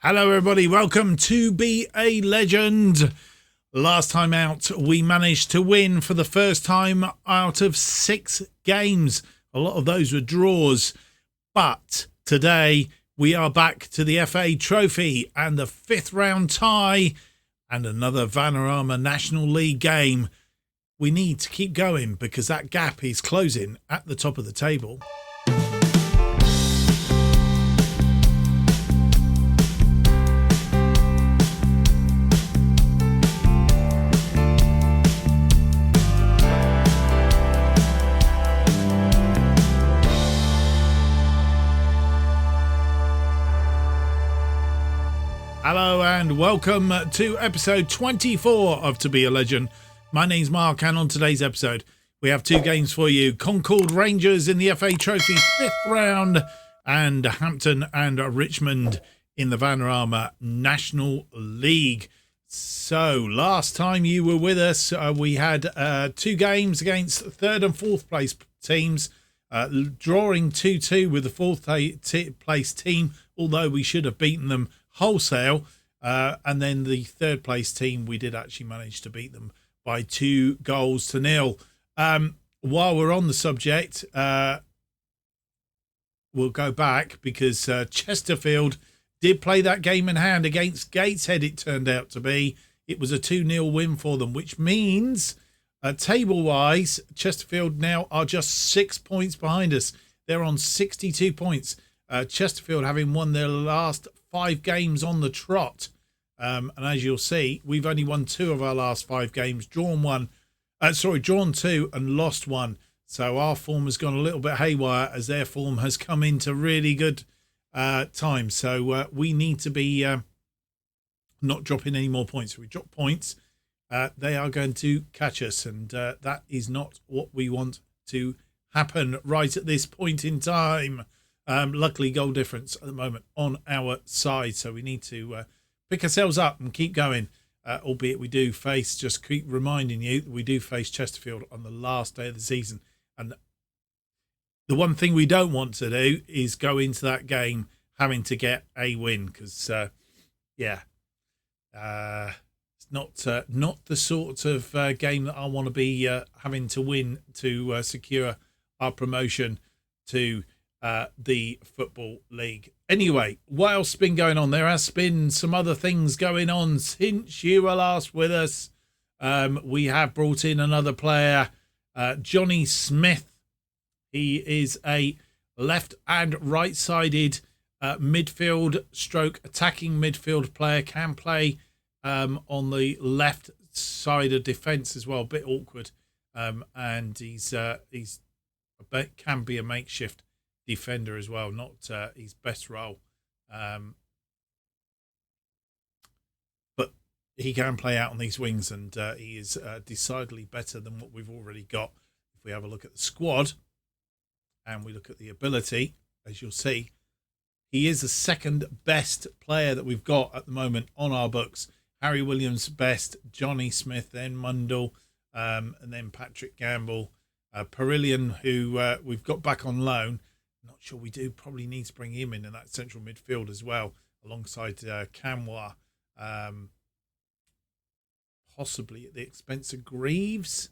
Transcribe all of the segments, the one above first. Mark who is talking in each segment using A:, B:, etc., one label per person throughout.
A: Hello everybody, welcome to Be a Legend. Last time out we managed to win for the first time out of 6 games. A lot of those were draws, but today we are back to the FA Trophy and the 5th round tie and another Vanarama National League game. We need to keep going because that gap is closing at the top of the table. Hello and welcome to episode 24 of To Be a Legend. My name's Mark, and on today's episode we have 2 games for you. Concord Rangers in the FA Trophy 5th round and Hampton and Richmond in the Vanarama National League. So last time you were with us, we had 2 games against 3rd and 4th place teams, drawing 2-2 with the 4th place team, although we should have beaten them wholesale, and then the 3rd place team, we did actually manage to beat them by 2-0. While we're on the subject, we'll go back because Chesterfield did play that game in hand against Gateshead. It turned out to be it was a 2-0 win for them, which means table wise Chesterfield now are just 6 points behind us. They're on 62 points. Chesterfield having won their last 5 games on the trot, and as you'll see, we've only won 2 of our last 5 games, drawn 2 and lost 1. So our form has gone a little bit haywire as their form has come into really good times. So we need to be not dropping any more points. If we drop points, they are going to catch us, and that is not what we want to happen right at this point in time. Luckily, goal difference at the moment on our side, so we need to pick ourselves up and keep going, albeit we do face, just keep reminding you, we do face Chesterfield on the last day of the season, and the one thing we don't want to do is go into that game having to get a win, because it's not the sort of game that I want to be having to win to secure our promotion to the Football League. Anyway, what else has been going on? There has been some other things going on since you were last with us. We have brought in another player, Johnny Smith. He is a left and right-sided midfield stroke attacking midfield player, can play on the left side of defence as well, a bit awkward, and he's can be a makeshift defender as well, not his best role, but he can play out on these wings, and he is decidedly better than what we've already got. If we have a look at the squad and we look at the ability, as you'll see, he is the 2nd best player that we've got at the moment on our books. Harry Williams best, Johnny Smith, then Mundell, and then Patrick Gamble, Perillion, who we've got back on loan. Not sure we do probably need to bring him in that central midfield as well, alongside Camwa, possibly at the expense of Greaves.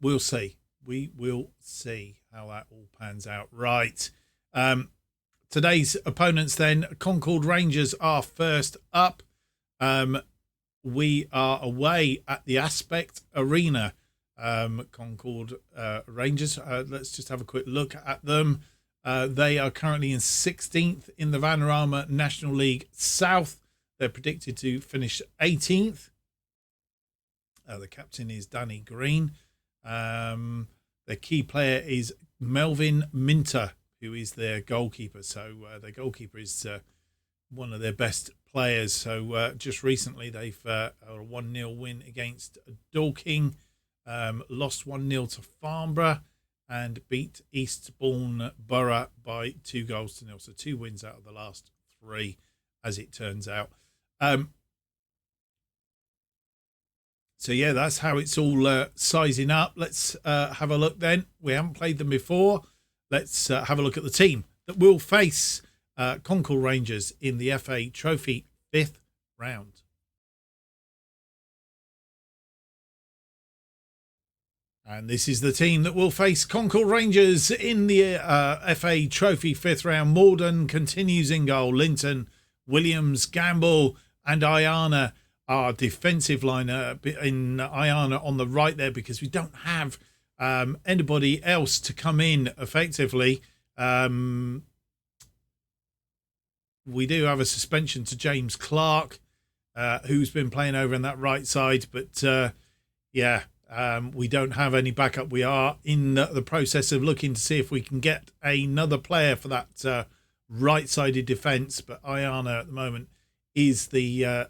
A: We'll see. We will see how that all pans out. Right. Today's opponents then, Concord Rangers are first up. We are away at the Aspect Arena. Concord Rangers, let's just have a quick look at them. They are currently in 16th in the Vanarama National League South. They're predicted to finish 18th. The captain is Danny Green. Their key player is Melvin Minter, who is their goalkeeper. So their goalkeeper is one of their best players. So just recently they've a 1-0 win against Dorking. Lost 1-0 to Farnborough and beat Eastbourne Borough by 2-0. So 2 wins out of the last 3, as it turns out. So yeah, that's how it's all sizing up. Let's have a look then. We haven't played them before. Let's have a look at the team that will face Concord Rangers in the FA Trophy 5th round. And this is the team that will face Concord Rangers in the FA Trophy 5th round. Morden continues in goal. Linton, Williams, Gamble and Ayana are defensive line in Ayana on the right there, because we don't have anybody else to come in effectively. We do have a suspension to James Clark, who's been playing over on that right side. But we don't have any backup. We are in the process of looking to see if we can get another player for that right-sided defence. But Ayana at the moment is the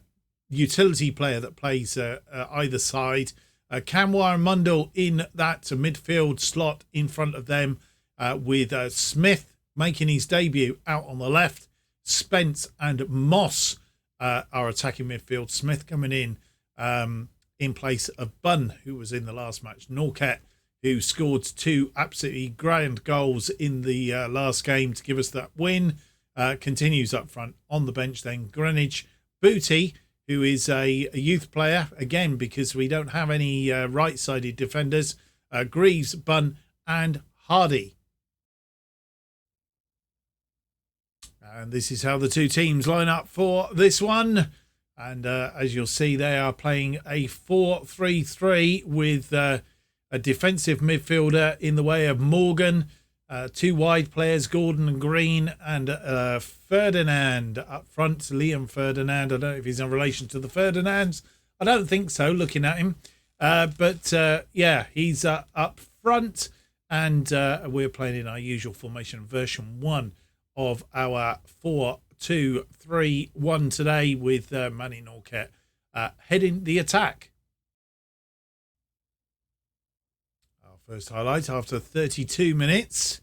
A: utility player that plays either side. Kamwar and Mundell in that midfield slot in front of them, with Smith making his debut out on the left. Spence and Moss are attacking midfield. Smith coming in place of Bunn, who was in the last match. Norket, who scored 2 absolutely grand goals in the last game to give us that win, continues up front. On the bench then, Greenwich, Booty, who is a youth player, again, because we don't have any right-sided defenders. Greaves, Bunn and Hardy. And this is how the two teams line up for this one. And as you'll see, they are playing a 4-3-3 with a defensive midfielder in the way of Morgan, 2 wide players, Gordon and Green, and Ferdinand up front. Liam Ferdinand. I don't know if he's in relation to the Ferdinands. I don't think so, looking at him. He's up front. And we're playing in our usual formation, version 1 of our 4-2-3-1 today, with Manny Norket heading the attack. Our first highlight after 32 minutes.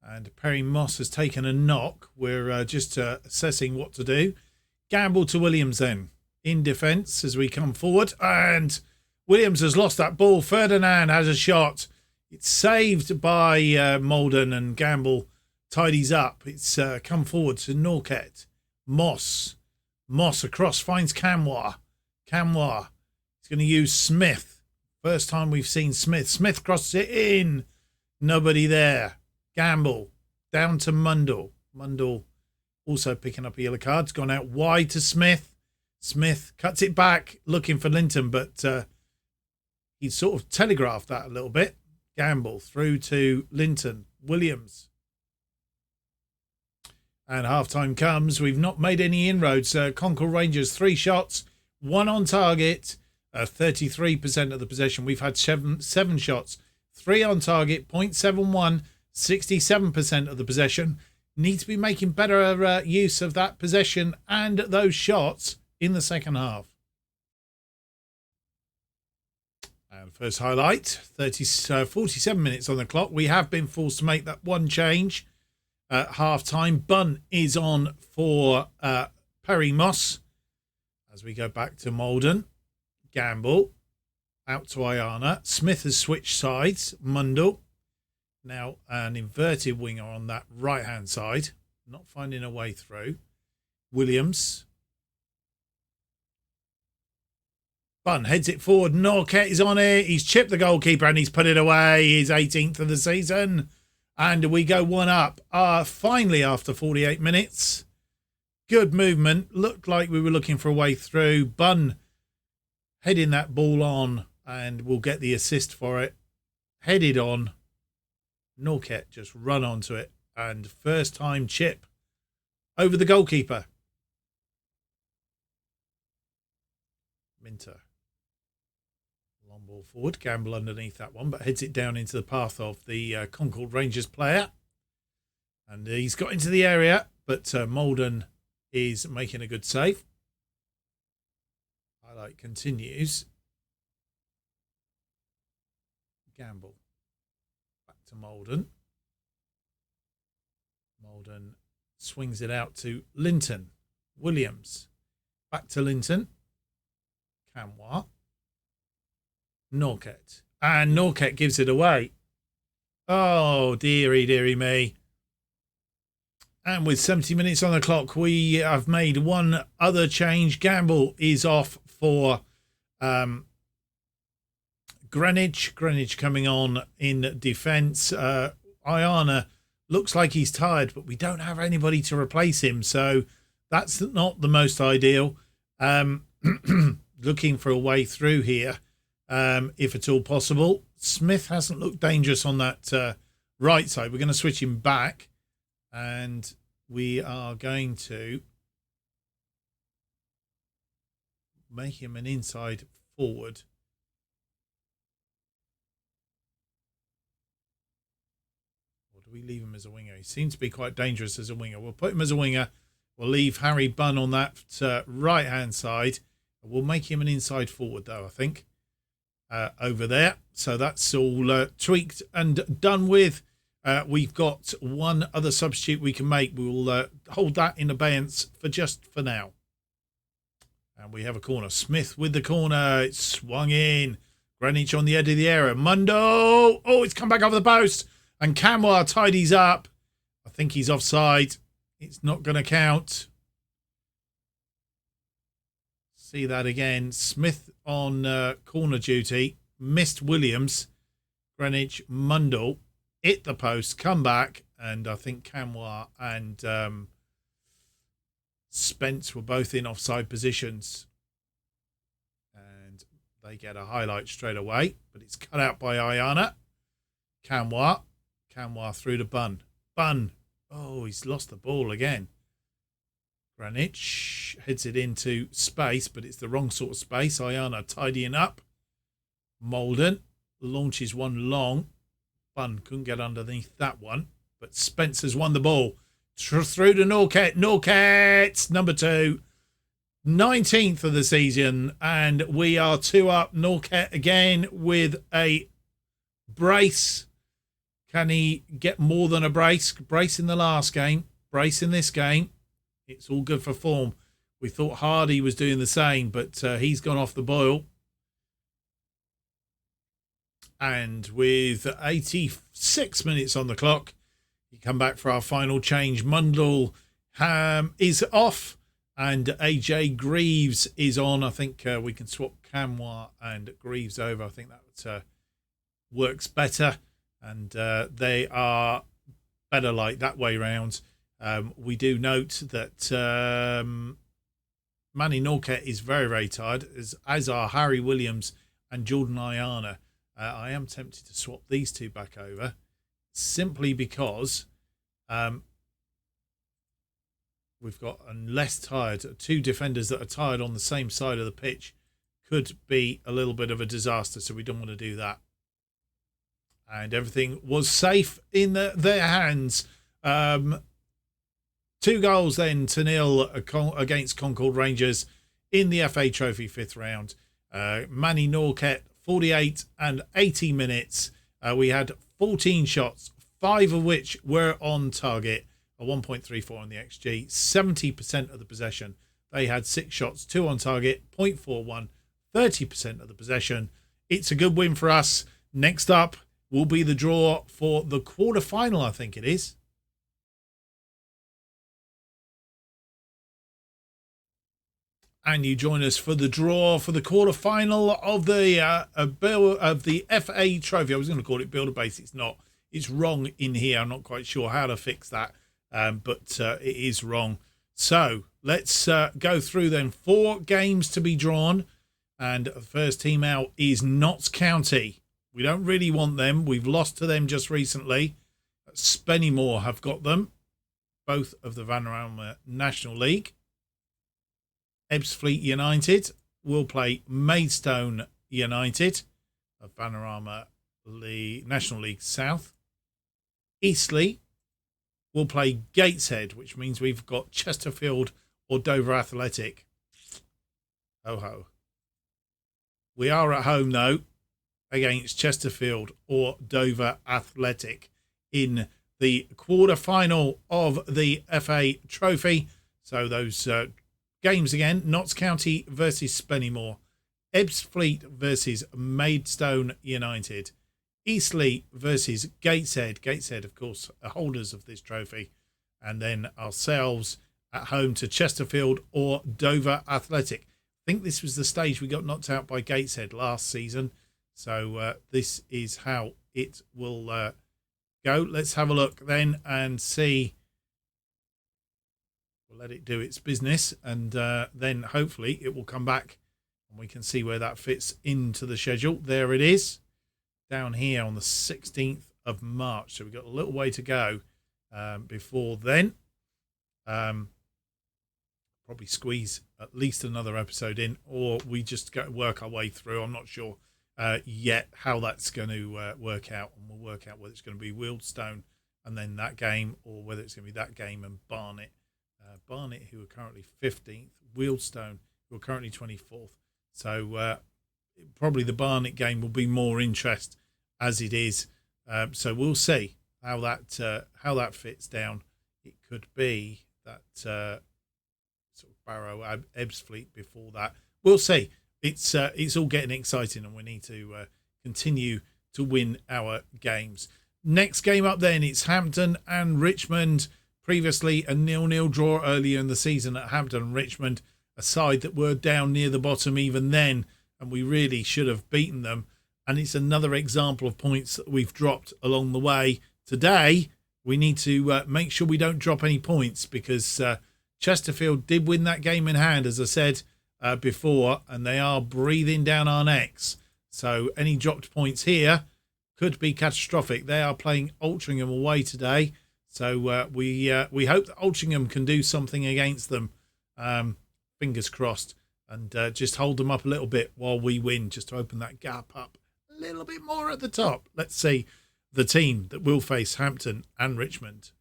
A: And Perry Moss has taken a knock. We're just assessing what to do. Gamble to Williams then in defence as we come forward. And Williams has lost that ball. Ferdinand has a shot. It's saved by Molden, and Gamble tidies up. It's come forward to Norket. Moss across, finds Kamwar. He's going to use Smith. First time we've seen Smith. Smith crosses it in. Nobody there. Gamble down to Mundell. Mundell also picking up a yellow card. It's gone out wide to Smith. Smith cuts it back, looking for Linton, but he sort of telegraphed that a little bit. Gamble through to Linton. Williams. And half-time comes. We've not made any inroads. Concord Rangers, 3 shots, 1 on target, 33% of the possession. We've had seven shots, 3 on target, 0.71, 67% of the possession. Need to be making better use of that possession and those shots in the second half. And first highlight, 47 minutes on the clock. We have been forced to make that one change. At half-time, Bunn is on for Perry Moss. As we go back to Molden, Gamble out to Ayana. Smith has switched sides. Mundell now an inverted winger on that right-hand side, not finding a way through. Williams. Bunn heads it forward. Norket is on it. He's chipped the goalkeeper and he's put it away. His 18th of the season. And we go 1 up. Finally, after 48 minutes. Good movement. Looked like we were looking for a way through. Bunn heading that ball on, and we'll get the assist for it. Headed on. Norket just run onto it. And first time chip over the goalkeeper. Minter. Long ball forward. Gamble underneath that one, but heads it down into the path of the Concord Rangers player. And he's got into the area, but Molden is making a good save. Highlight continues. Gamble. Back to Molden. Molden swings it out to Linton. Williams. Back to Linton. Kamwar. Norket. And Norket gives it away. Oh, dearie, dearie me. And with 70 minutes on the clock, we have made one other change. Gamble is off for Greenwich. Greenwich coming on in defence. Ayana looks like he's tired, but we don't have anybody to replace him. So that's not the most ideal. Looking for a way through here, if at all possible. Smith hasn't looked dangerous on that right side. We're going to switch him back. And we are going to make him an inside forward. Or do we leave him as a winger? He seems to be quite dangerous as a winger. We'll put him as a winger. We'll leave Harry Bunn on that right-hand side. We'll make him an inside forward, though, I think, over there. So that's all tweaked and done with. We've got one other substitute we can make. We'll hold that in abeyance for now. And we have a corner. Smith with the corner. It's swung in. Greenwich on the edge of the area. Mundo. Oh, it's come back over the post. And Camwa tidies up. I think he's offside. It's not going to count. See that again. Smith on corner duty. Missed Williams. Greenwich, Mundell. Hit the post, come back, and I think Camwa and Spence were both in offside positions. And they get a highlight straight away, but it's cut out by Ayana. Camwa through to Bunn. Bunn, oh, he's lost the ball again. Greenwich heads it into space, but it's the wrong sort of space. Ayana tidying up. Malden launches one long. Bunn couldn't get underneath that one, but Spencer's won the ball through to Norquette. Norquette, number 2, 19th of the season, and we are 2 up. Norquette again with a brace. Can he get more than a brace? Brace in the last game, brace in this game. It's all good for form. We thought Hardy was doing the same, but he's gone off the boil. And with 86 minutes on the clock, you come back for our final change. Mundell is off and AJ Greaves is on. I think we can swap Camwa and Greaves over. I think that works better. And they are better like that way round. We do note that Manny Norquette is very, very tired, as are Harry Williams and Jordan Ayana. I am tempted to swap these two back over simply because we've got less tired. 2 defenders that are tired on the same side of the pitch could be a little bit of a disaster, so we don't want to do that. And everything was safe in their hands. 2 goals then to 0 against Concord Rangers in the FA Trophy 5th round. Manny Norquette, 48 and 80 minutes. We had 14 shots, 5 of which were on target, a 1.34 on the XG, 70% of the possession. They had 6 shots, 2 on target, 0.41, 30% of the possession. It's a good win for us. Next up will be the draw for the quarter-final, I think it is. And you join us for the draw for the quarter-final of the FA Trophy. I was going to call it Builder Base. It's not. It's wrong in here. I'm not quite sure how to fix that, but it is wrong. So let's go through then. 4 games to be drawn, and the first team out is Notts County. We don't really want them. We've lost to them just recently. Spennymoor have got them, both of the Vanarama National League. Ebbsfleet United will play Maidstone United of Vanarama National League South. Eastleigh will play Gateshead, which means we've got Chesterfield or Dover Athletic. Ho ho. We are at home though against Chesterfield or Dover Athletic in the quarter-final of the FA Trophy. So those games again: Notts County versus Spennymoor, Ebbsfleet versus Maidstone United, Eastleigh versus Gateshead. Gateshead, of course, are holders of this trophy. and then ourselves at home to Chesterfield or Dover Athletic. I think this was the stage we got knocked out by Gateshead last season. So this is how it will go. Let's have a look then and see. We'll let it do its business, and then hopefully it will come back and we can see where that fits into the schedule. There it is, down here on the 16th of March. So we've got a little way to go before then. Probably squeeze at least another episode in, or we just work our way through. I'm not sure yet how that's going to work out, and we'll work out whether it's going to be Wealdstone and then that game, or whether it's going to be that game and Barnet. Barnet, who are currently 15th, Wealdstone, who are currently 24th. So probably the Barnet game will be more interest as it is. So we'll see how that fits down. It could be that sort of Barrow Ebbsfleet before that. We'll see. It's all getting exciting, and we need to continue to win our games. Next game up then, it's Hampton and Richmond. Previously a 0-0 draw earlier in the season at Hampton and Richmond, a side that were down near the bottom even then, and we really should have beaten them. And it's another example of points that we've dropped along the way. Today, we need to make sure we don't drop any points, because Chesterfield did win that game in hand, as I said before, and they are breathing down our necks. So any dropped points here could be catastrophic. They are playing Altrincham away today. So we hope that Altrincham can do something against them. Fingers crossed. And just hold them up a little bit while we win, just to open that gap up a little bit more at the top. Let's see the team that will face Hampton and Richmond.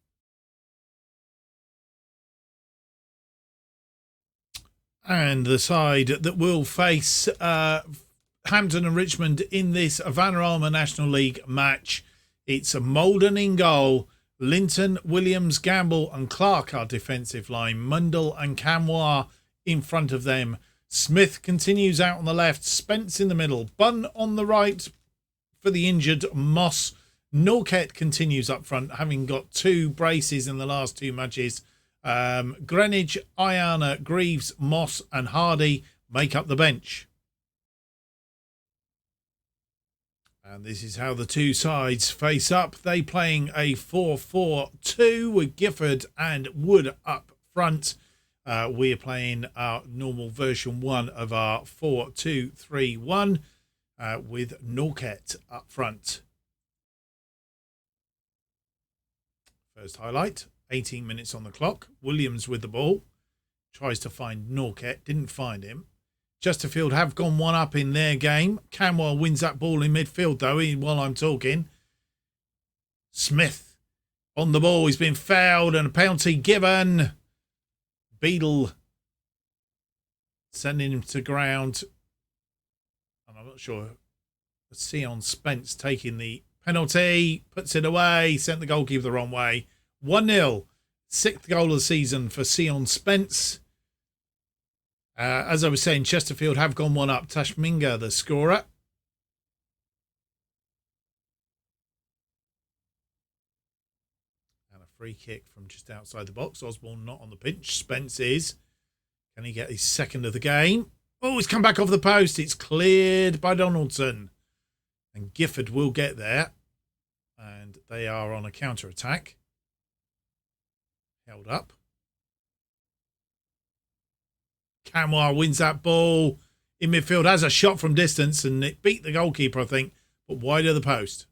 A: And the side that will face Hampton and Richmond in this Vanarama National League match, it's Maldon in goal. Linton, Williams, Gamble and Clark are defensive line. Mundell and Camois in front of them. Smith continues out on the left. Spence in the middle. Bunn on the right for the injured Moss. Norquette continues up front, having got 2 braces in the last 2 matches. Greenwich, Ayana, Greaves, Moss and Hardy make up the bench. And this is how the two sides face up. They playing a 4-4-2 with Gifford and Wood up front. We are playing our normal version 1 of our 4-2-3-1 with Norquette up front. First highlight, 18 minutes on the clock. Williams with the ball. Tries to find Norquette. Didn't find him. Chesterfield have gone 1 up in their game. Camwell wins that ball in midfield, though, while I'm talking. Smith on the ball. He's been fouled and a penalty given. Beadle sending him to ground. And I'm not sure. Sion Spence taking the penalty. Puts it away. Sent the goalkeeper the wrong way. 1-0. 6th goal of the season for Sion Spence. As I was saying, Chesterfield have gone 1 up. Tashminga, the scorer. And a free kick from just outside the box. Osborne not on the pitch. Spence is. Can he get his second of the game? Oh, it's come back off the post. It's cleared by Donaldson. And Gifford will get there. And they are on a counter-attack. Held up. Camois wins that ball in midfield, has a shot from distance, and it beat the goalkeeper, I think, but wide of the post.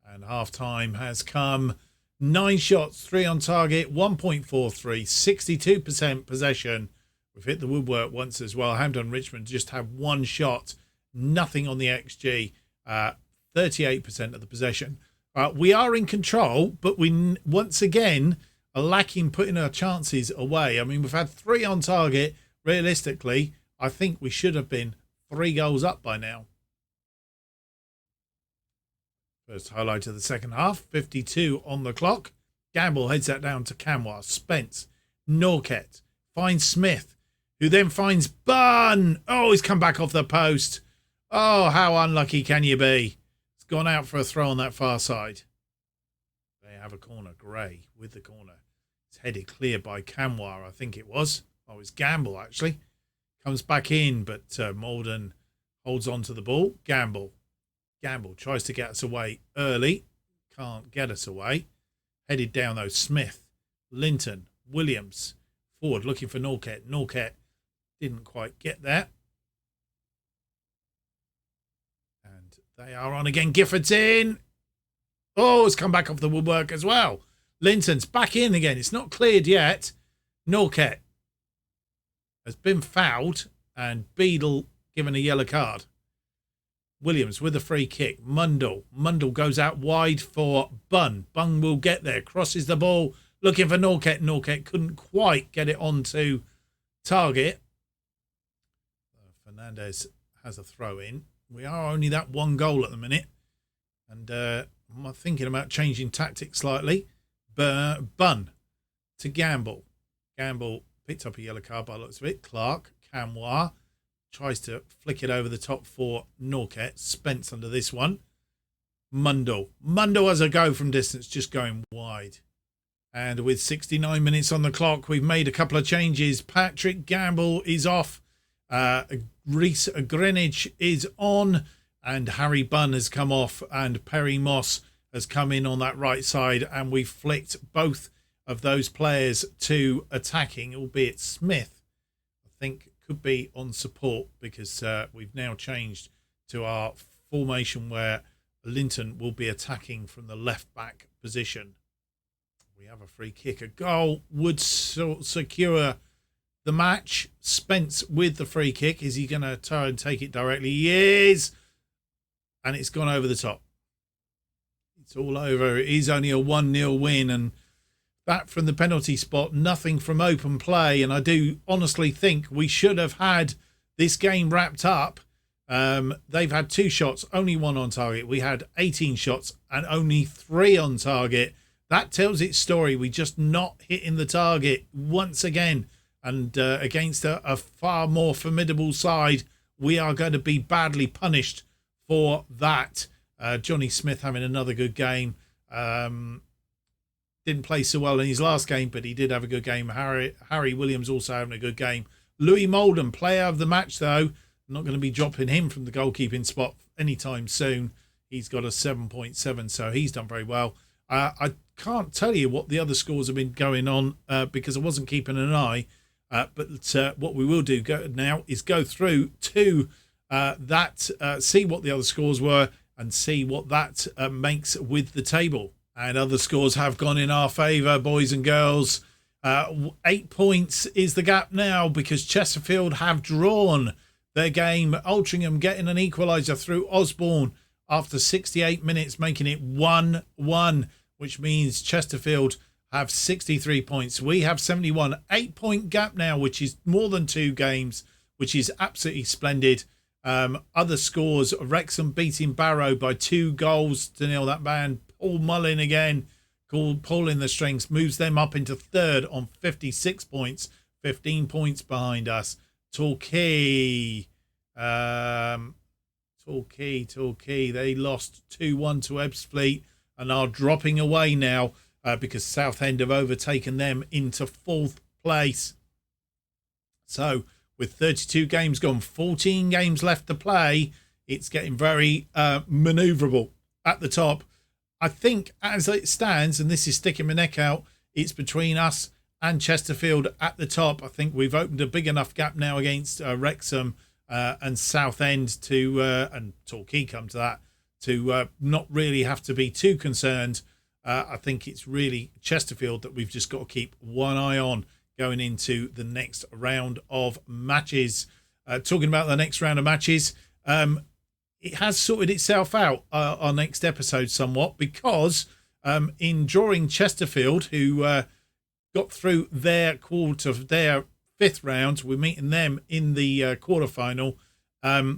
A: And half-time has come. 9 shots, 3 on target, 1.43, 62% possession. We've hit the woodwork once as well. Hampton Richmond just had 1 shot, nothing on the XG, 38% of the possession. We are in control, but we once again are lacking putting our chances away. I mean, we've had 3 on target. Realistically, I think we should have been 3 goals up by now. First highlight of the second half, 52 on the clock. Gamble heads that down to Camois. Spence, Norquette, finds Smith, who then finds Bunn. Oh, he's come back off the post. Oh, how unlucky can you be? It's gone out for a throw on that far side. They have a corner. Gray with the corner. It's headed clear by Camwar, I think it was. Oh, it's Gamble, actually. Comes back in, but Malden holds on to the ball. Gamble tries to get us away early. Can't get us away. Headed down, though. Smith, Linton, Williams. Forward, looking for Norquette. Norquette didn't quite get there. And they are on again. Gifford's in. Oh, it's come back off the woodwork as well. Linton's back in again. It's not cleared yet. Norquette has been fouled and Beadle given a yellow card. Williams with a free kick. Mundle goes out wide for Bunn. Bunn will get there. Crosses the ball. Looking for Norquette. Norquette couldn't quite get it onto target. Fernandez has a throw in. We are only that one goal at the minute. And I'm thinking about changing tactics slightly. Bunn to Gamble. Gamble picked up a yellow card by the looks of it. Clark, Camwar tries to flick it over the top for Norquette. Spence under this one. Mundle has a go from distance, just going wide. And with 69 minutes on the clock, we've made a couple of changes. Patrick Gamble is off. Reese Greenwich is on. And Harry Bunn has come off. And Perry Moss has come in on that right side. And we've flicked both of those players to attacking, albeit Smith, I think, could be on support because we've now changed to our formation where Linton will be attacking from the left back position. We have a free kick. A goal would secure the match. Spence with the free kick. Is he going to try and take it directly? He is. And it's gone over the top. It's all over. It is only a 1-0 win. And that from the penalty spot, nothing from open play. And I do honestly think we should have had this game wrapped up. They've had 2 shots, only 1 on target. We had 18 shots and only 3 on target. That tells its story. We just not hitting the target once again. And against a far more formidable side, we are going to be badly punished for that. Johnny Smith having another good game. Didn't play so well in his last game, but he did have a good game. Harry Williams also having a good game. Louis Molden, player of the match, though. I'm not going to be dropping him from the goalkeeping spot anytime soon. He's got a 7.7, so he's done very well. I can't tell you what the other scores have been going on because I wasn't keeping an eye. But what we will do now is go through to see what the other scores were and see what that makes with the table. And other scores have gone in our favour, boys and girls. 8 points is the gap now because Chesterfield have drawn their game. Altrincham getting an equaliser through Osborne after 68 minutes, making it 1-1, which means Chesterfield have 63 points. We have 71. 8-point gap now, which is more than 2 games, which is absolutely splendid. Other scores, Wrexham beating Barrow by 2 goals to nil. That man, Paul Mullin again, pulling the strings, moves them up into 3rd on 56 points, 15 points behind us. Torquay, they lost 2-1 to Ebbsfleet and are dropping away now because Southend have overtaken them into 4th place. So with 32 games gone, 14 games left to play, it's getting very manoeuvrable at the top. I think as it stands, and this is sticking my neck out, it's between us and Chesterfield at the top. I think we've opened a big enough gap now against Wrexham and Southend and Torquay come to that, to not really have to be too concerned. I think it's really Chesterfield that we've just got to keep one eye on going into the next round of matches. Talking about the next round of matches, it has sorted itself out, our next episode somewhat, because in drawing Chesterfield, who got through their 5th round, we're meeting them in the quarterfinal. I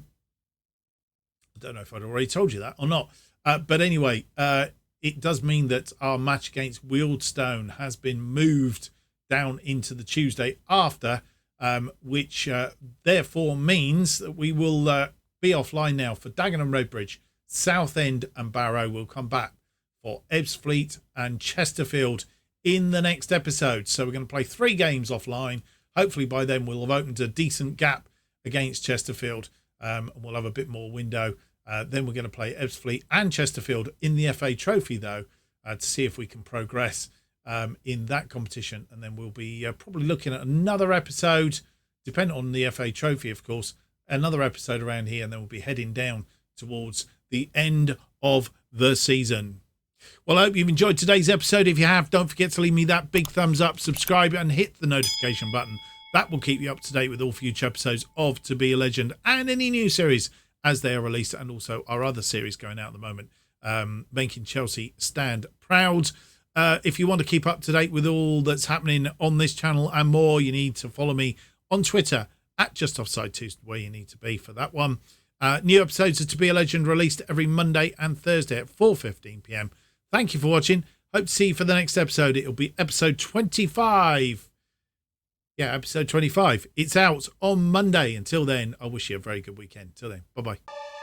A: don't know if I'd already told you that or not. But anyway, it does mean that our match against Wealdstone has been moved down into the Tuesday after, which therefore means that we will be offline now for Dagenham, Redbridge, Southend and Barrow will come back for Ebbsfleet and Chesterfield in the next episode. So we're going to play 3 games offline. Hopefully by then we'll have opened a decent gap against Chesterfield, and we'll have a bit more window. Then we're going to play Ebbsfleet and Chesterfield in the FA Trophy, though, to see if we can progress in that competition. And then we'll be probably looking at another episode, depending on the FA Trophy, of course, another episode around here, and then we'll be heading down towards the end of the season. Well, I hope you've enjoyed today's episode. If you have, don't forget to leave me that big thumbs up, subscribe, and hit the notification button. That will keep you up to date with all future episodes of To Be a Legend and any new series as they are released, and also our other series going out at the moment, making Chelsea stand proud. If you want to keep up to date with all that's happening on this channel and more, you need to follow me on Twitter at JustOffsideFM, where you need to be for that one. New episodes of To Be a Legend released every Monday and Thursday at 4:15 p.m. Thank you for watching. Hope to see you for the next episode. It'll be episode 25. Yeah, episode 25. It's out on Monday. Until then, I wish you a very good weekend. Till then, bye-bye.